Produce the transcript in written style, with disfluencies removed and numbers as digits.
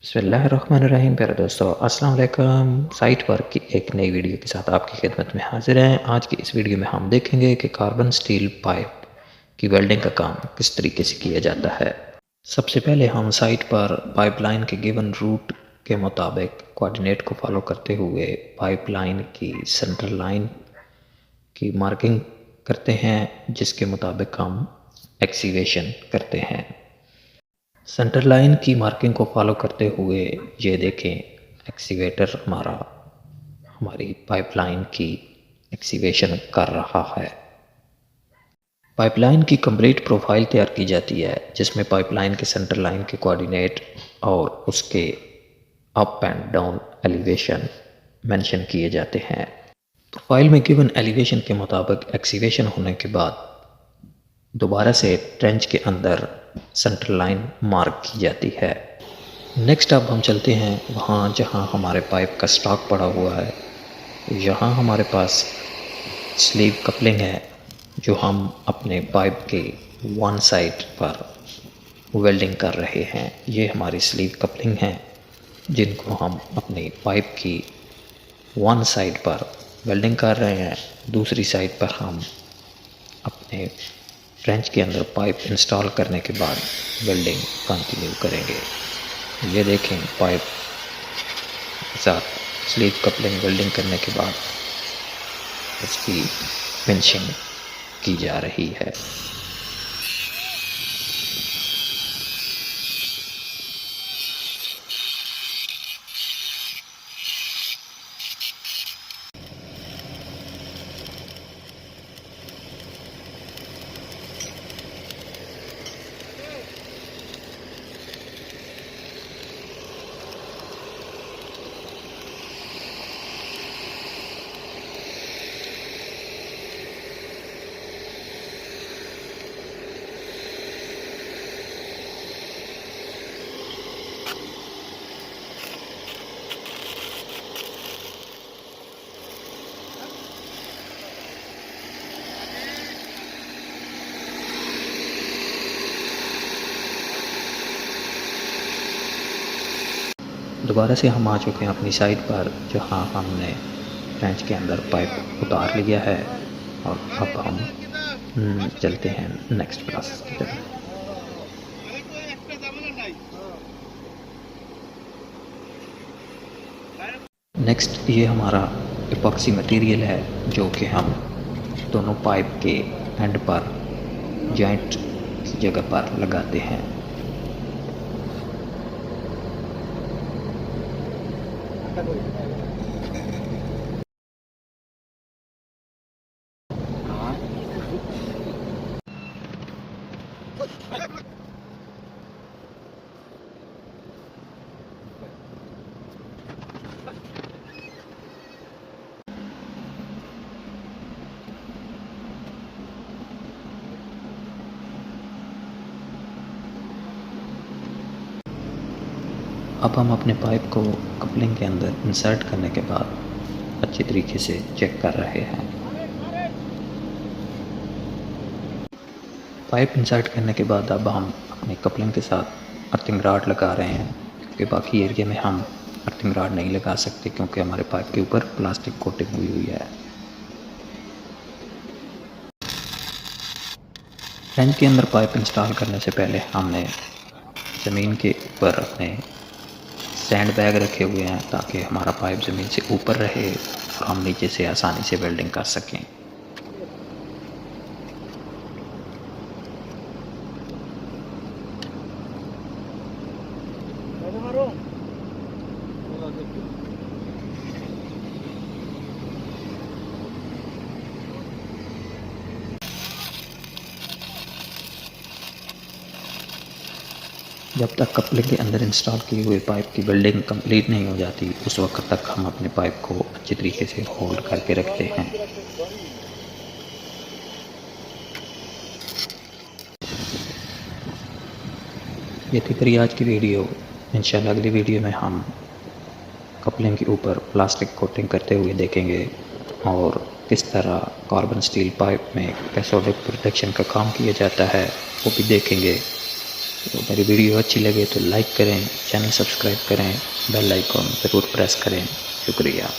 बिस्मिल्लाहिर्रहमानिर्रहीम। प्यारे दोस्तों, अस्सलाम वालेकुम। साइट वर्क की एक नई वीडियो के साथ आपकी खिदमत में हाजिर हैं। आज की इस वीडियो में हम देखेंगे कि कार्बन स्टील पाइप की वेल्डिंग का काम किस तरीके से किया जाता है। सबसे पहले हम साइट पर पाइपलाइन के गिवन रूट के मुताबिक कोऑर्डिनेट को फॉलो करते हुए पाइपलाइन की सेंटर लाइन की मार्किंग करते हैं, जिसके मुताबिक हम एक्सीवेशन करते हैं। सेंटर लाइन की मार्किंग को फॉलो करते हुए ये देखें, एक्सीवेटर हमारी पाइपलाइन की एक्सीवेशन कर रहा है। पाइपलाइन की कंप्लीट प्रोफाइल तैयार की जाती है, जिसमें पाइपलाइन के सेंटर लाइन के कोऑर्डिनेट और उसके up and down elevation mention किए जाते हैं। प्रोफाइल में गिवन एलिवेशन के मुताबिक एक्सीवेशन होने के बाद दोबारा से ट्रेंच के अंदर सेंटर लाइन मार्क की जाती है। नेक्स्ट अब हम चलते हैं वहाँ जहाँ हमारे पाइप का स्टॉक पड़ा हुआ है। यहाँ हमारे पास स्लीव कपलिंग है, जो हम अपने पाइप के वन साइड पर वेल्डिंग कर रहे हैं। ये हमारी स्लीव कपलिंग है, जिनको हम अपनी पाइप की वन साइड पर वेल्डिंग कर रहे हैं। दूसरी साइड पर हम अपने ट्रेंच के अंदर पाइप इंस्टॉल करने के बाद वेल्डिंग कंटिन्यू करेंगे। ये देखें, पाइप के साथ स्लीव कपलिंग वेल्डिंग करने के बाद उसकी फिनिशिंग की जा रही है। दोबारा से हम आ चुके हैं अपनी साइट पर, जहां हमने ट्रेंच के अंदर पाइप उतार लिया है और अब हम चलते हैं नेक्स्ट प्रोसेस की तरफ। नेक्स्ट ये हमारा इपॉक्सी मटेरियल है, जो कि हम दोनों पाइप के एंड पर जॉइंट की जगह पर लगाते हैं। अब हम अपने पाइप को कपलिंग के अंदर इंसर्ट करने के बाद अच्छी तरीके से चेक कर रहे हैं। पाइप इंसर्ट करने के बाद अब हम अपने कपलिंग के साथ अर्थिंग राड लगा रहे हैं, क्योंकि बाकी एरिया में हम अर्थिंग राड नहीं लगा सकते, क्योंकि हमारे पाइप के ऊपर प्लास्टिक कोटिंग हुई है। ट्रेंच के अंदर पाइप इंस्टॉल करने से पहले हमने ज़मीन के ऊपर अपने सैंड बैग रखे हुए हैं, ताकि हमारा पाइप ज़मीन से ऊपर रहे और हम नीचे से आसानी से वेल्डिंग कर सकें। जब तक कपलिंग के अंदर इंस्टॉल किए हुए पाइप की वेल्डिंग कंप्लीट नहीं हो जाती, उस वक्त तक हम अपने पाइप को अच्छी तरीके से होल्ड करके रखते हैं। ये थी मेरी आज की वीडियो। इंशाल्लाह अगली वीडियो में हम कपलिंग के ऊपर प्लास्टिक कोटिंग करते हुए देखेंगे और किस तरह कार्बन स्टील पाइप में कैसोडिक प्रोटेक्शन का काम किया जाता है, वो भी देखेंगे। तो मेरी वीडियो अच्छी लगे तो लाइक करें, चैनल सब्सक्राइब करें, बेल आइकॉन ज़रूर प्रेस करें। शुक्रिया।